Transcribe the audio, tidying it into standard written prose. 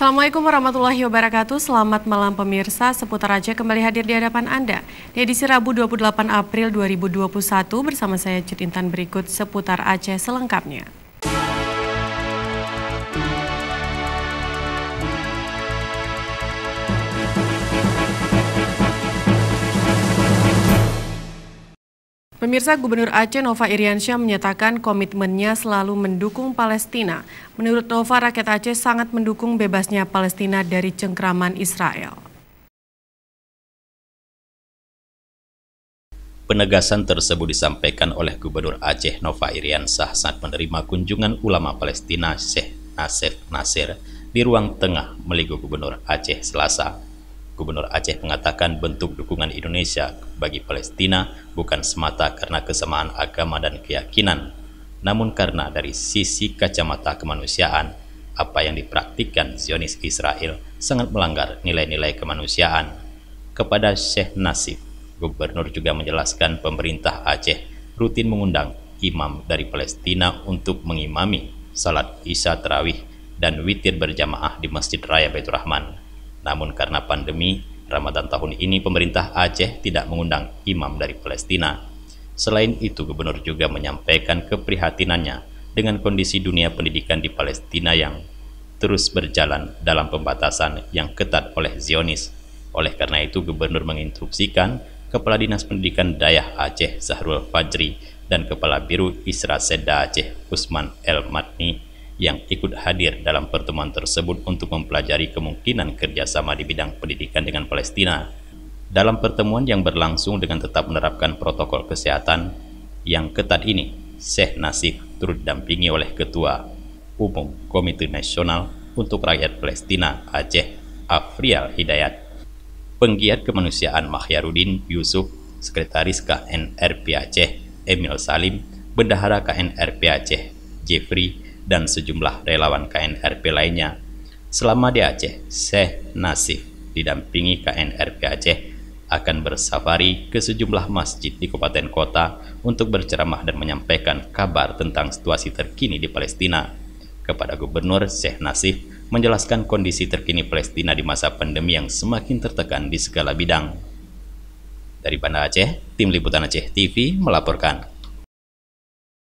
Assalamualaikum warahmatullahi wabarakatuh. Selamat malam pemirsa. Seputar Aceh kembali hadir di hadapan Anda. Di edisi Rabu 28 April 2021 bersama saya Citintan, berikut seputar Aceh selengkapnya. Pemirsa, Gubernur Aceh Nova Iriansyah menyatakan komitmennya selalu mendukung Palestina. Menurut Nova, rakyat Aceh sangat mendukung bebasnya Palestina dari cengkraman Israel. Penegasan tersebut disampaikan oleh Gubernur Aceh Nova Iriansyah saat menerima kunjungan ulama Palestina Syekh Nasif Nasir di ruang tengah Meligo Gubernur Aceh Selasa. Gubernur Aceh mengatakan bentuk dukungan Indonesia bagi Palestina bukan semata karena kesamaan agama dan keyakinan, namun karena dari sisi kacamata kemanusiaan, apa yang dipraktikkan Zionis Israel sangat melanggar nilai-nilai kemanusiaan. Kepada Syekh Nasif, Gubernur juga menjelaskan pemerintah Aceh rutin mengundang imam dari Palestina untuk mengimami salat Isya Tarawih dan witir berjamaah di Masjid Raya Baitur Rahman. Namun karena pandemi Ramadan tahun ini, pemerintah Aceh tidak mengundang imam dari Palestina. Selain itu, Gubernur juga menyampaikan keprihatinannya dengan kondisi dunia pendidikan di Palestina yang terus berjalan dalam pembatasan yang ketat oleh Zionis. Oleh karena itu, Gubernur menginstruksikan Kepala Dinas Pendidikan Dayah Aceh Zahrul Fajri dan Kepala Biro Isra Seda Aceh Usman El Matni yang ikut hadir dalam pertemuan tersebut untuk mempelajari kemungkinan kerjasama di bidang pendidikan dengan Palestina. Dalam pertemuan yang berlangsung dengan tetap menerapkan protokol kesehatan yang ketat ini, Syekh Nasif turut didampingi oleh Ketua Umum Komite Nasional untuk Rakyat Palestina Aceh Afrial Hidayat, Penggiat Kemanusiaan Mahyarudin Yusuf, Sekretaris KNRP Aceh Emil Salim, Bendahara KNRP Aceh Jeffrey, dan sejumlah relawan KNRP lainnya. Selama di Aceh, Syekh Nasif didampingi KNRP Aceh akan bersafari ke sejumlah masjid di kabupaten kota untuk berceramah dan menyampaikan kabar tentang situasi terkini di Palestina. Kepada Gubernur, Syekh Nasif menjelaskan kondisi terkini Palestina di masa pandemi yang semakin tertekan di segala bidang. Dari Banda Aceh, Tim Liputan Aceh TV melaporkan.